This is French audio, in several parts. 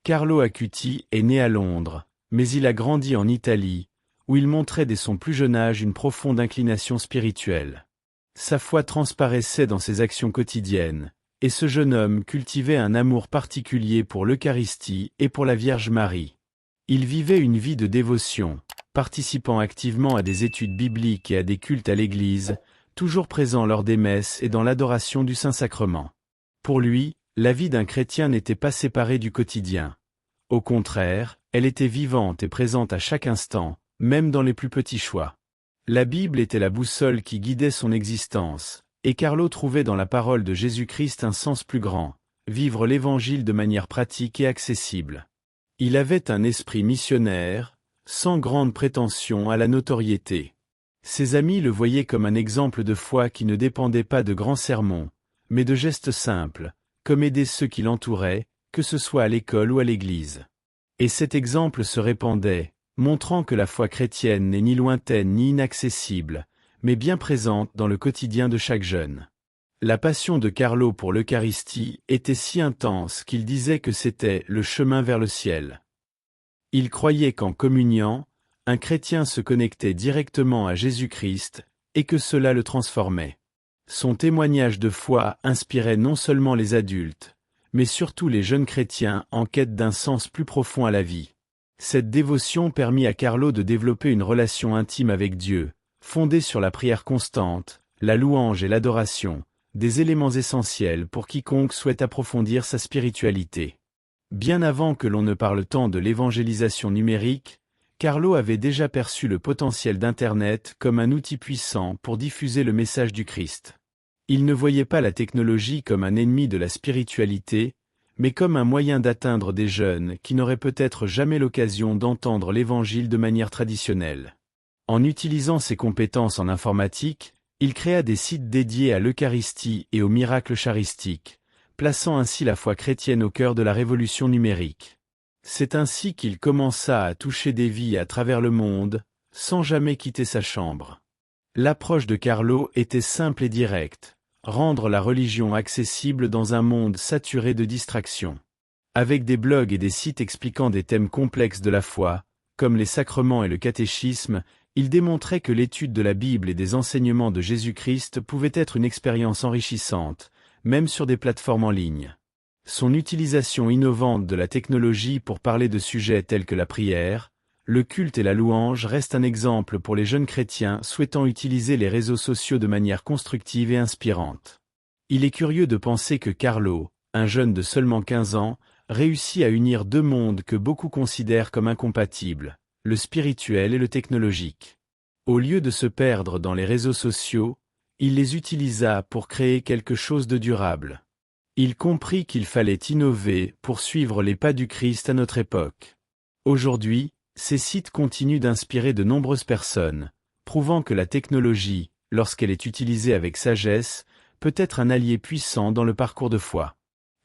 Carlo Acuti est né à Londres, mais il a grandi en Italie, où il montrait dès son plus jeune âge une profonde inclination spirituelle. Sa foi transparaissait dans ses actions quotidiennes, et ce jeune homme cultivait un amour particulier pour l'Eucharistie et pour la Vierge Marie. Il vivait une vie de dévotion, participant activement à des études bibliques et à des cultes à l'Église, toujours présent lors des messes et dans l'adoration du Saint-Sacrement. Pour lui, la vie d'un chrétien n'était pas séparée du quotidien. Au contraire, elle était vivante et présente à chaque instant, même dans les plus petits choix. La Bible était la boussole qui guidait son existence, et Carlo trouvait dans la parole de Jésus-Christ un sens plus grand, vivre l'Évangile de manière pratique et accessible. Il avait un esprit missionnaire, sans grande prétention à la notoriété. Ses amis le voyaient comme un exemple de foi qui ne dépendait pas de grands sermons, mais de gestes simples, comme aider ceux qui l'entouraient, que ce soit à l'école ou à l'église. Et cet exemple se répandait, montrant que la foi chrétienne n'est ni lointaine ni inaccessible, mais bien présente dans le quotidien de chaque jeune. La passion de Carlo pour l'Eucharistie était si intense qu'il disait que c'était le chemin vers le ciel. Il croyait qu'en communiant, un chrétien se connectait directement à Jésus-Christ, et que cela le transformait. Son témoignage de foi inspirait non seulement les adultes, mais surtout les jeunes chrétiens en quête d'un sens plus profond à la vie. Cette dévotion permit à Carlo de développer une relation intime avec Dieu, fondée sur la prière constante, la louange et l'adoration, des éléments essentiels pour quiconque souhaite approfondir sa spiritualité. Bien avant que l'on ne parle tant de l'évangélisation numérique, Carlo avait déjà perçu le potentiel d'Internet comme un outil puissant pour diffuser le message du Christ. Il ne voyait pas la technologie comme un ennemi de la spiritualité, mais comme un moyen d'atteindre des jeunes qui n'auraient peut-être jamais l'occasion d'entendre l'Évangile de manière traditionnelle. En utilisant ses compétences en informatique, il créa des sites dédiés à l'Eucharistie et aux miracles charistiques, plaçant ainsi la foi chrétienne au cœur de la révolution numérique. C'est ainsi qu'il commença à toucher des vies à travers le monde, sans jamais quitter sa chambre. L'approche de Carlo était simple et directe, rendre la religion accessible dans un monde saturé de distractions. Avec des blogs et des sites expliquant des thèmes complexes de la foi, comme les sacrements et le catéchisme, il démontrait que l'étude de la Bible et des enseignements de Jésus-Christ pouvait être une expérience enrichissante, même sur des plateformes en ligne. Son utilisation innovante de la technologie pour parler de sujets tels que la prière, le culte et la louange reste un exemple pour les jeunes chrétiens souhaitant utiliser les réseaux sociaux de manière constructive et inspirante. Il est curieux de penser que Carlo, un jeune de seulement 15 ans, réussit à unir deux mondes que beaucoup considèrent comme incompatibles, le spirituel et le technologique. Au lieu de se perdre dans les réseaux sociaux, il les utilisa pour créer quelque chose de durable. Il comprit qu'il fallait innover pour suivre les pas du Christ à notre époque. Aujourd'hui, ces sites continuent d'inspirer de nombreuses personnes, prouvant que la technologie, lorsqu'elle est utilisée avec sagesse, peut être un allié puissant dans le parcours de foi.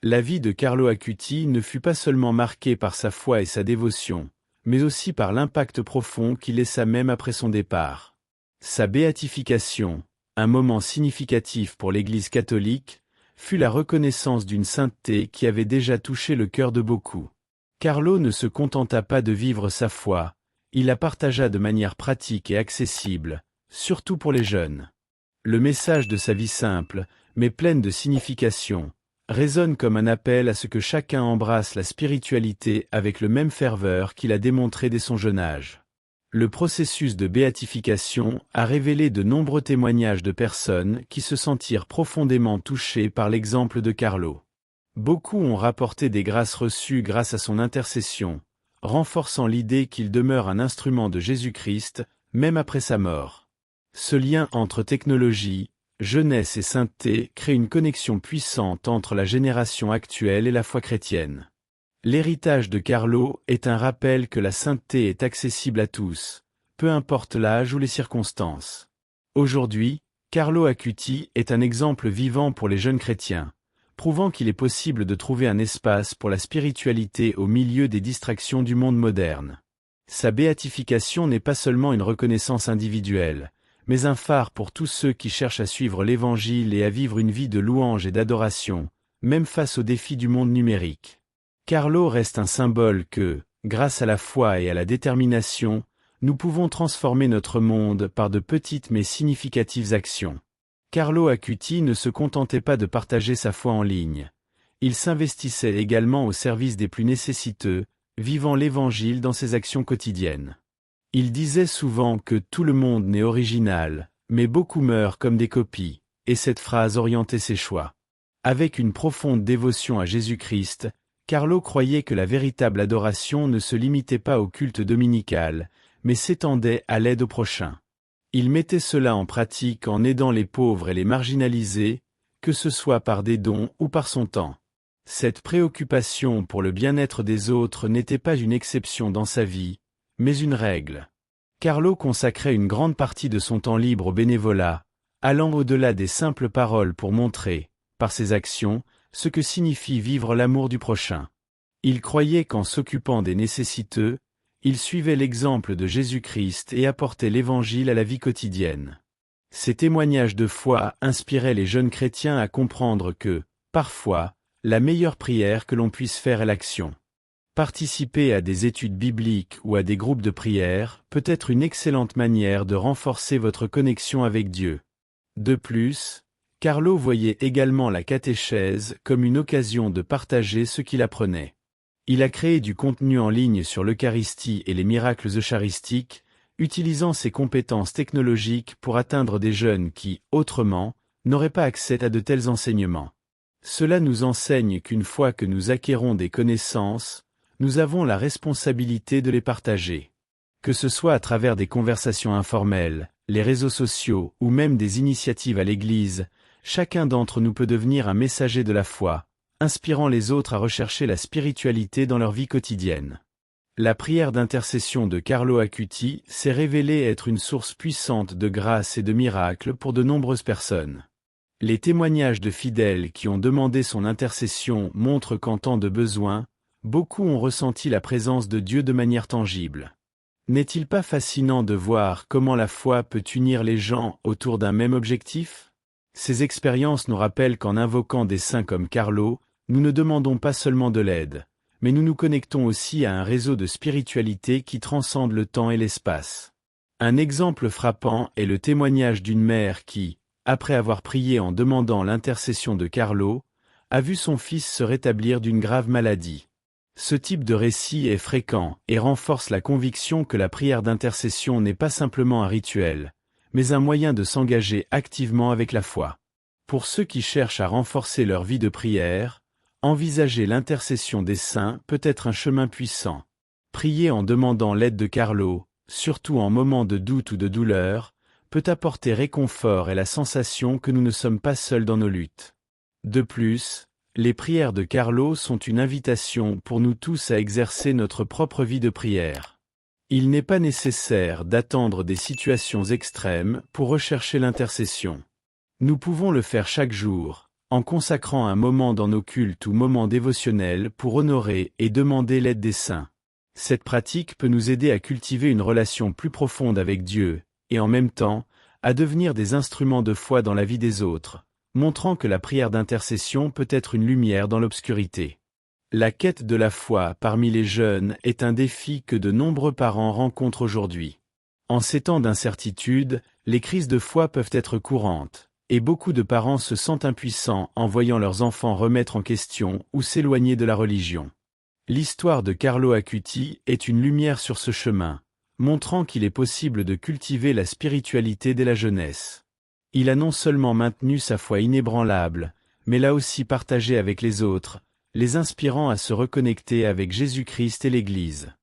La vie de Carlo Acuti ne fut pas seulement marquée par sa foi et sa dévotion, mais aussi par l'impact profond qu'il laissa même après son départ. Sa béatification, un moment significatif pour l'Église catholique, fut la reconnaissance d'une sainteté qui avait déjà touché le cœur de beaucoup. Carlo ne se contenta pas de vivre sa foi, il la partagea de manière pratique et accessible, surtout pour les jeunes. Le message de sa vie simple, mais pleine de signification, résonne comme un appel à ce que chacun embrasse la spiritualité avec le même ferveur qu'il a démontré dès son jeune âge. Le processus de béatification a révélé de nombreux témoignages de personnes qui se sentirent profondément touchées par l'exemple de Carlo. Beaucoup ont rapporté des grâces reçues grâce à son intercession, renforçant l'idée qu'il demeure un instrument de Jésus-Christ, même après sa mort. Ce lien entre technologie, jeunesse et sainteté crée une connexion puissante entre la génération actuelle et la foi chrétienne. L'héritage de Carlo est un rappel que la sainteté est accessible à tous, peu importe l'âge ou les circonstances. Aujourd'hui, Carlo Acuti est un exemple vivant pour les jeunes chrétiens, prouvant qu'il est possible de trouver un espace pour la spiritualité au milieu des distractions du monde moderne. Sa béatification n'est pas seulement une reconnaissance individuelle, mais un phare pour tous ceux qui cherchent à suivre l'Évangile et à vivre une vie de louange et d'adoration, même face aux défis du monde numérique. Carlo reste un symbole que, grâce à la foi et à la détermination, nous pouvons transformer notre monde par de petites mais significatives actions. Carlo Acuti ne se contentait pas de partager sa foi en ligne. Il s'investissait également au service des plus nécessiteux, vivant l'Évangile dans ses actions quotidiennes. Il disait souvent que tout le monde n'est original, mais beaucoup meurent comme des copies, et cette phrase orientait ses choix. Avec une profonde dévotion à Jésus-Christ, Carlo croyait que la véritable adoration ne se limitait pas au culte dominical, mais s'étendait à l'aide au prochain. Il mettait cela en pratique en aidant les pauvres et les marginalisés, que ce soit par des dons ou par son temps. Cette préoccupation pour le bien-être des autres n'était pas une exception dans sa vie, mais une règle. Carlo consacrait une grande partie de son temps libre au bénévolat, allant au-delà des simples paroles pour montrer, par ses actions, ce que signifie vivre l'amour du prochain. Il croyait qu'en s'occupant des nécessiteux, il suivait l'exemple de Jésus-Christ et apportait l'Évangile à la vie quotidienne. Ces témoignages de foi inspiraient les jeunes chrétiens à comprendre que, parfois, la meilleure prière que l'on puisse faire est l'action. Participer à des études bibliques ou à des groupes de prière peut être une excellente manière de renforcer votre connexion avec Dieu. De plus, Carlo voyait également la catéchèse comme une occasion de partager ce qu'il apprenait. Il a créé du contenu en ligne sur l'Eucharistie et les miracles eucharistiques, utilisant ses compétences technologiques pour atteindre des jeunes qui, autrement, n'auraient pas accès à de tels enseignements. Cela nous enseigne qu'une fois que nous acquérons des connaissances, nous avons la responsabilité de les partager. Que ce soit à travers des conversations informelles, les réseaux sociaux ou même des initiatives à l'Église, chacun d'entre nous peut devenir un messager de la foi, inspirant les autres à rechercher la spiritualité dans leur vie quotidienne. La prière d'intercession de Carlo Acuti s'est révélée être une source puissante de grâce et de miracles pour de nombreuses personnes. Les témoignages de fidèles qui ont demandé son intercession montrent qu'en temps de besoin, beaucoup ont ressenti la présence de Dieu de manière tangible. N'est-il pas fascinant de voir comment la foi peut unir les gens autour d'un même objectif? Ces expériences nous rappellent qu'en invoquant des saints comme Carlo, nous ne demandons pas seulement de l'aide, mais nous nous connectons aussi à un réseau de spiritualité qui transcende le temps et l'espace. Un exemple frappant est le témoignage d'une mère qui, après avoir prié en demandant l'intercession de Carlo, a vu son fils se rétablir d'une grave maladie. Ce type de récit est fréquent et renforce la conviction que la prière d'intercession n'est pas simplement un rituel, mais un moyen de s'engager activement avec la foi. Pour ceux qui cherchent à renforcer leur vie de prière, envisager l'intercession des saints peut être un chemin puissant. Prier en demandant l'aide de Carlo, surtout en moments de doute ou de douleur, peut apporter réconfort et la sensation que nous ne sommes pas seuls dans nos luttes. De plus, les prières de Carlo sont une invitation pour nous tous à exercer notre propre vie de prière. Il n'est pas nécessaire d'attendre des situations extrêmes pour rechercher l'intercession. Nous pouvons le faire chaque jour, en consacrant un moment dans nos cultes ou moments dévotionnels pour honorer et demander l'aide des saints. Cette pratique peut nous aider à cultiver une relation plus profonde avec Dieu, et en même temps, à devenir des instruments de foi dans la vie des autres, montrant que la prière d'intercession peut être une lumière dans l'obscurité. La quête de la foi parmi les jeunes est un défi que de nombreux parents rencontrent aujourd'hui. En ces temps d'incertitude, les crises de foi peuvent être courantes, et beaucoup de parents se sentent impuissants en voyant leurs enfants remettre en question ou s'éloigner de la religion. L'histoire de Carlo Acuti est une lumière sur ce chemin, montrant qu'il est possible de cultiver la spiritualité dès la jeunesse. Il a non seulement maintenu sa foi inébranlable, mais l'a aussi partagée avec les autres, les inspirant à se reconnecter avec Jésus-Christ et l'Église.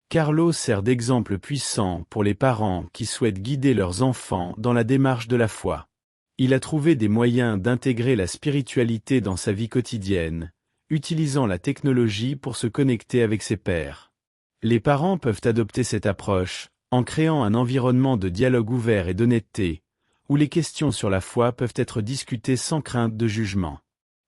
Carlo sert d'exemple puissant pour les parents qui souhaitent guider leurs enfants dans la démarche de la foi. Il a trouvé des moyens d'intégrer la spiritualité dans sa vie quotidienne, utilisant la technologie pour se connecter avec ses pairs. Les parents peuvent adopter cette approche, en créant un environnement de dialogue ouvert et d'honnêteté, où les questions sur la foi peuvent être discutées sans crainte de jugement.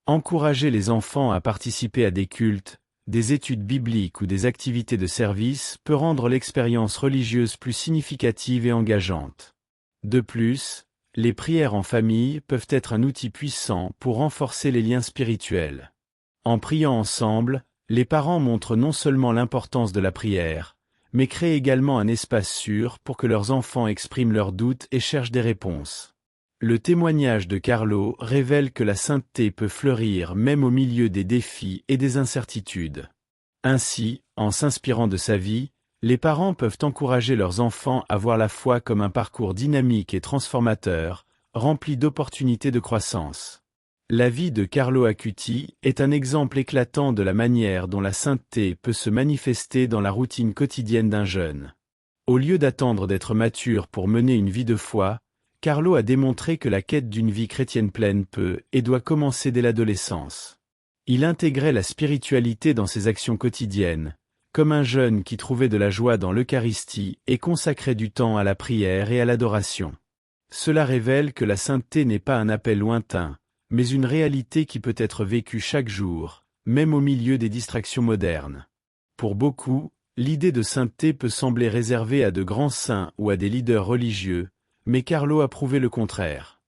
Encourager les enfants à participer à des cultes, des études bibliques ou des activités de service peut rendre l'expérience religieuse plus significative et engageante. De plus, les prières en famille peuvent être un outil puissant pour renforcer les liens spirituels. En priant ensemble, Les parents montrent non seulement l'importance de la prière, mais créent également un espace sûr pour que leurs enfants expriment leurs doutes et cherchent des réponses. Le témoignage de Carlo révèle que la sainteté peut fleurir même au milieu des défis et des incertitudes. Ainsi, en s'inspirant de sa vie, les parents peuvent encourager leurs enfants à voir la foi comme un parcours dynamique et transformateur, rempli d'opportunités de croissance. La vie de Carlo Acuti est un exemple éclatant de la manière dont la sainteté peut se manifester dans la routine quotidienne d'un jeune. Au lieu d'attendre d'être mature pour mener une vie de foi, Carlo a démontré que la quête d'une vie chrétienne pleine peut et doit commencer dès l'adolescence. Il intégrait la spiritualité dans ses actions quotidiennes, comme un jeune qui trouvait de la joie dans l'Eucharistie et consacrait du temps à la prière et à l'adoration. Cela révèle que la sainteté n'est pas un appel lointain, mais une réalité qui peut être vécue chaque jour, même au milieu des distractions modernes. Pour beaucoup, l'idée de sainteté peut sembler réservée à de grands saints ou à des leaders religieux, mais Carlo a prouvé le contraire.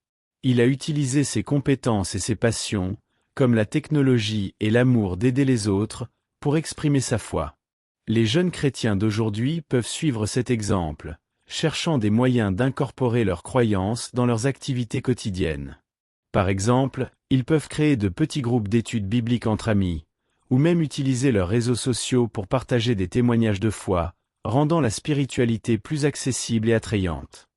Il a utilisé ses compétences et ses passions, comme la technologie et l'amour d'aider les autres, pour exprimer sa foi. Les jeunes chrétiens d'aujourd'hui peuvent suivre cet exemple, cherchant des moyens d'incorporer leurs croyances dans leurs activités quotidiennes. Par exemple, ils peuvent créer de petits groupes d'études bibliques entre amis, ou même utiliser leurs réseaux sociaux pour partager des témoignages de foi, rendant la spiritualité plus accessible et attrayante.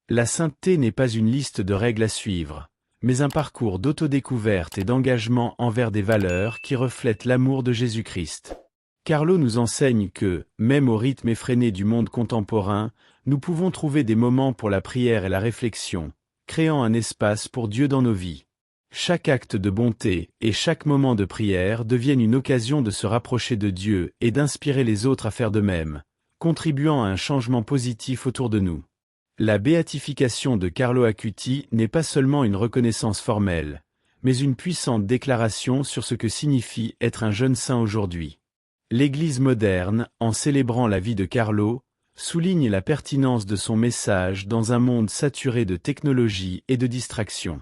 La sainteté n'est pas une liste de règles à suivre, mais un parcours d'autodécouverte et d'engagement envers des valeurs qui reflètent l'amour de Jésus-Christ. Carlo nous enseigne que, même au rythme effréné du monde contemporain, nous pouvons trouver des moments pour la prière et la réflexion, créant un espace pour Dieu dans nos vies. Chaque acte de bonté et chaque moment de prière deviennent une occasion de se rapprocher de Dieu et d'inspirer les autres à faire de même, contribuant à un changement positif autour de nous. La béatification de Carlo Acuti n'est pas seulement une reconnaissance formelle, mais une puissante déclaration sur ce que signifie être un jeune saint aujourd'hui. L'Église moderne, en célébrant la vie de Carlo, souligne la pertinence de son message dans un monde saturé de technologie et de distractions.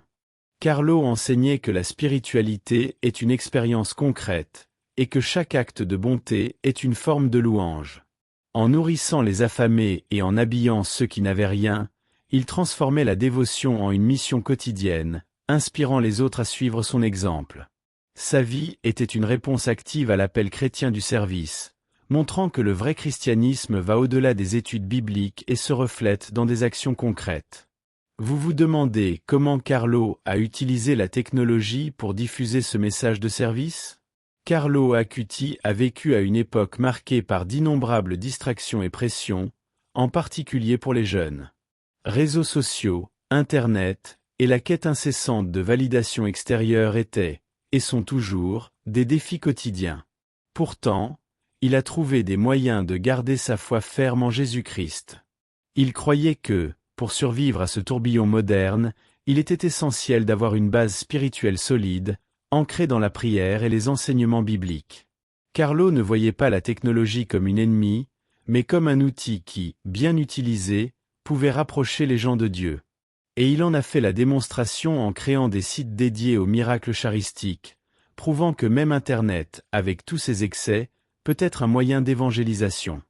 Carlo enseignait que la spiritualité est une expérience concrète, et que chaque acte de bonté est une forme de louange. En nourrissant les affamés et en habillant ceux qui n'avaient rien, il transformait la dévotion en une mission quotidienne, inspirant les autres à suivre son exemple. Sa vie était une réponse active à l'appel chrétien du service, montrant que le vrai christianisme va au-delà des études bibliques et se reflète dans des actions concrètes. Vous vous demandez comment Carlo a utilisé la technologie pour diffuser ce message de service ? Carlo Acuti a vécu à une époque marquée par d'innombrables distractions et pressions, en particulier pour les jeunes. Réseaux sociaux, Internet, et la quête incessante de validation extérieure étaient, et sont toujours, des défis quotidiens. Pourtant, il a trouvé des moyens de garder sa foi ferme en Jésus-Christ. Il croyait que, pour survivre à ce tourbillon moderne, il était essentiel d'avoir une base spirituelle solide, ancrée dans la prière et les enseignements bibliques. Carlo ne voyait pas la technologie comme une ennemie, mais comme un outil qui, bien utilisé, pouvait rapprocher les gens de Dieu. Et il en a fait la démonstration en créant des sites dédiés aux miracles charistiques, prouvant que même Internet, avec tous ses excès, peut être un moyen d'évangélisation.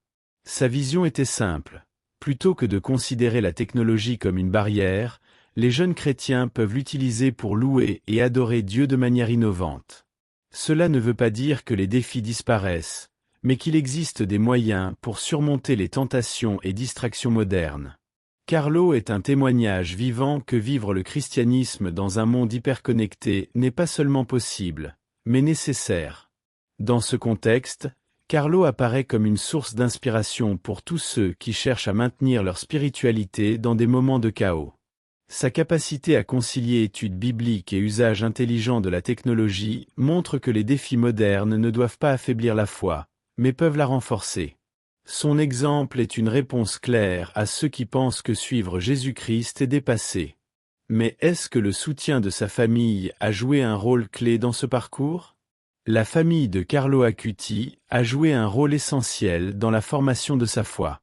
Sa vision était simple. Plutôt que de considérer la technologie comme une barrière, les jeunes chrétiens peuvent l'utiliser pour louer et adorer Dieu de manière innovante. Cela ne veut pas dire que les défis disparaissent, mais qu'il existe des moyens pour surmonter les tentations et distractions modernes. Carlo est un témoignage vivant que vivre le christianisme dans un monde hyperconnecté n'est pas seulement possible, mais nécessaire. Dans ce contexte, Carlo apparaît comme une source d'inspiration pour tous ceux qui cherchent à maintenir leur spiritualité dans des moments de chaos. Sa capacité à concilier études bibliques et usage intelligent de la technologie montre que les défis modernes ne doivent pas affaiblir la foi, mais peuvent la renforcer. Son exemple est une réponse claire à ceux qui pensent que suivre Jésus-Christ est dépassé. Mais est-ce que le soutien de sa famille a joué un rôle clé dans ce parcours ? La famille de Carlo Acuti a joué un rôle essentiel dans la formation de sa foi.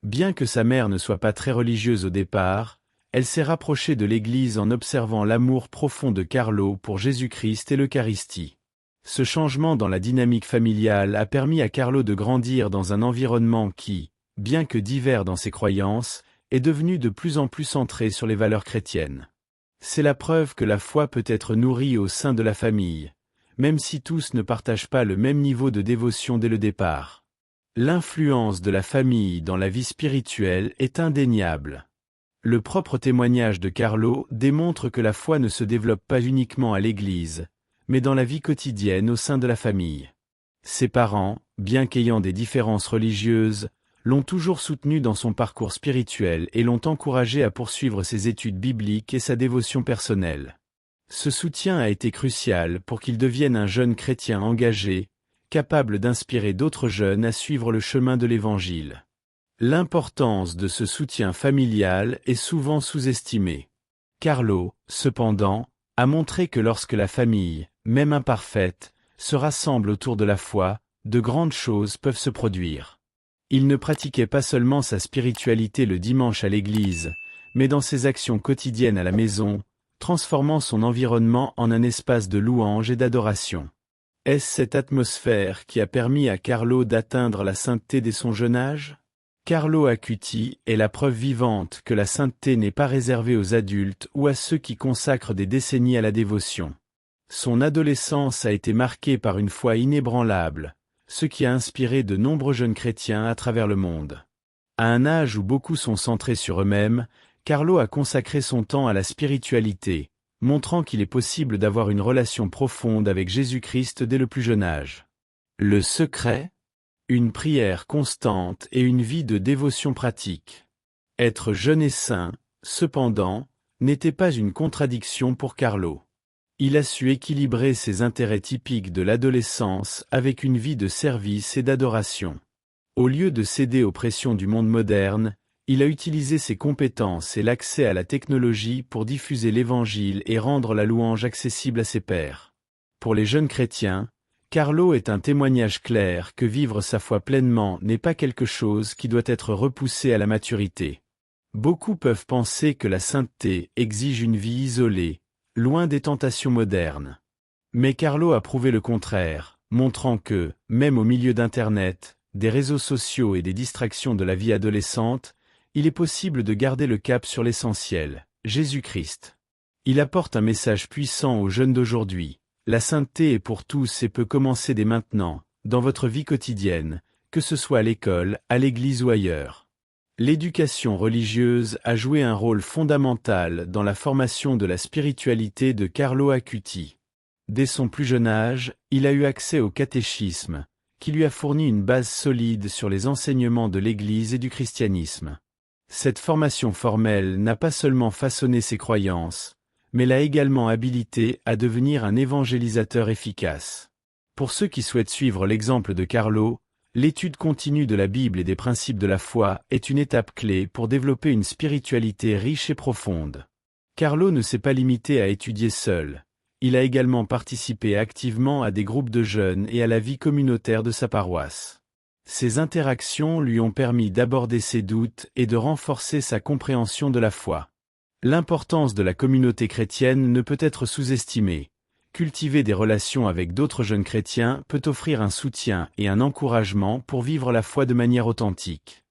Bien que sa mère ne soit pas très religieuse au départ, elle s'est rapprochée de l'Église en observant l'amour profond de Carlo pour Jésus-Christ et l'Eucharistie. Ce changement dans la dynamique familiale a permis à Carlo de grandir dans un environnement qui, bien que divers dans ses croyances, est devenu de plus en plus centré sur les valeurs chrétiennes. C'est la preuve que la foi peut être nourrie au sein de la famille, même si tous ne partagent pas le même niveau de dévotion dès le départ. L'influence de la famille dans la vie spirituelle est indéniable. Le propre témoignage de Carlo démontre que la foi ne se développe pas uniquement à l'église, mais dans la vie quotidienne au sein de la famille. Ses parents, bien qu'ayant des différences religieuses, l'ont toujours soutenu dans son parcours spirituel et l'ont encouragé à poursuivre ses études bibliques et sa dévotion personnelle. Ce soutien a été crucial pour qu'il devienne un jeune chrétien engagé, capable d'inspirer d'autres jeunes à suivre le chemin de l'Évangile. L'importance de ce soutien familial est souvent sous-estimée. Carlo, cependant, a montré que lorsque la famille, même imparfaite, se rassemble autour de la foi, de grandes choses peuvent se produire. Il ne pratiquait pas seulement sa spiritualité le dimanche à l'église, mais dans ses actions quotidiennes à la maison, transformant son environnement en un espace de louange et d'adoration. Est-ce cette atmosphère qui a permis à Carlo d'atteindre la sainteté dès son jeune âge? Carlo Acuti est la preuve vivante que la sainteté n'est pas réservée aux adultes ou à ceux qui consacrent des décennies à la dévotion. Son adolescence a été marquée par une foi inébranlable, ce qui a inspiré de nombreux jeunes chrétiens à travers le monde. À un âge où beaucoup sont centrés sur eux-mêmes, Carlo a consacré son temps à la spiritualité, montrant qu'il est possible d'avoir une relation profonde avec Jésus-Christ dès le plus jeune âge. Le secret? Une prière constante et une vie de dévotion pratique. Être jeune et saint, cependant, n'était pas une contradiction pour Carlo. Il a su équilibrer ses intérêts typiques de l'adolescence avec une vie de service et d'adoration. Au lieu de céder aux pressions du monde moderne, il a utilisé ses compétences et l'accès à la technologie pour diffuser l'Évangile et rendre la louange accessible à ses pairs. Pour les jeunes chrétiens, Carlo est un témoignage clair que vivre sa foi pleinement n'est pas quelque chose qui doit être repoussé à la maturité. Beaucoup peuvent penser que la sainteté exige une vie isolée, loin des tentations modernes. Mais Carlo a prouvé le contraire, montrant que, même au milieu d'Internet, des réseaux sociaux et des distractions de la vie adolescente, il est possible de garder le cap sur l'essentiel, Jésus-Christ. Il apporte un message puissant aux jeunes d'aujourd'hui. La sainteté est pour tous et peut commencer dès maintenant, dans votre vie quotidienne, que ce soit à l'école, à l'église ou ailleurs. L'éducation religieuse a joué un rôle fondamental dans la formation de la spiritualité de Carlo Acuti. Dès son plus jeune âge, il a eu accès au catéchisme, qui lui a fourni une base solide sur les enseignements de l'Église et du christianisme. Cette formation formelle n'a pas seulement façonné ses croyances, mais l'a également habilité à devenir un évangélisateur efficace. Pour ceux qui souhaitent suivre l'exemple de Carlo, l'étude continue de la Bible et des principes de la foi est une étape clé pour développer une spiritualité riche et profonde. Carlo ne s'est pas limité à étudier seul. Il a également participé activement à des groupes de jeunes et à la vie communautaire de sa paroisse. Ces interactions lui ont permis d'aborder ses doutes et de renforcer sa compréhension de la foi. L'importance de la communauté chrétienne ne peut être sous-estimée. Cultiver des relations avec d'autres jeunes chrétiens peut offrir un soutien et un encouragement pour vivre la foi de manière authentique.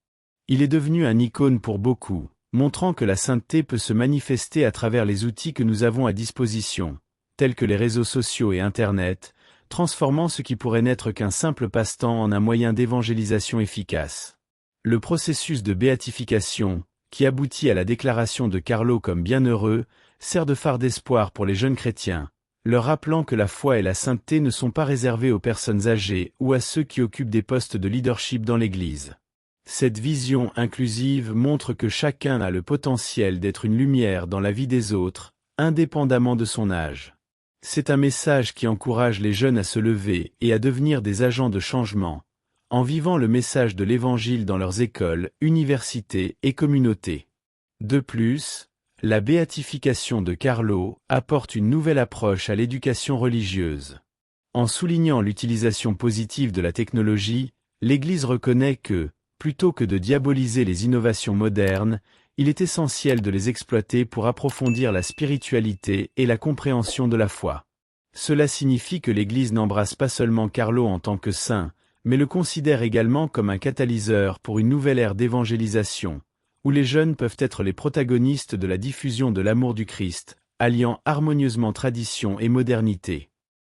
Il est devenu un icône pour beaucoup, montrant que la sainteté peut se manifester à travers les outils que nous avons à disposition, tels que les réseaux sociaux et Internet, transformant ce qui pourrait n'être qu'un simple passe-temps en un moyen d'évangélisation efficace. Le processus de béatification, qui aboutit à la déclaration de Carlo comme bienheureux, sert de phare d'espoir pour les jeunes chrétiens, leur rappelant que la foi et la sainteté ne sont pas réservées aux personnes âgées ou à ceux qui occupent des postes de leadership dans l'Église. Cette vision inclusive montre que chacun a le potentiel d'être une lumière dans la vie des autres, indépendamment de son âge. C'est un message qui encourage les jeunes à se lever et à devenir des agents de changement, en vivant le message de l'Évangile dans leurs écoles, universités et communautés. De plus, la béatification de Carlo apporte une nouvelle approche à l'éducation religieuse. En soulignant l'utilisation positive de la technologie, l'Église reconnaît que, plutôt que de diaboliser les innovations modernes, il est essentiel de les exploiter pour approfondir la spiritualité et la compréhension de la foi. Cela signifie que l'Église n'embrasse pas seulement Carlo en tant que saint, mais le considère également comme un catalyseur pour une nouvelle ère d'évangélisation, où les jeunes peuvent être les protagonistes de la diffusion de l'amour du Christ, alliant harmonieusement tradition et modernité.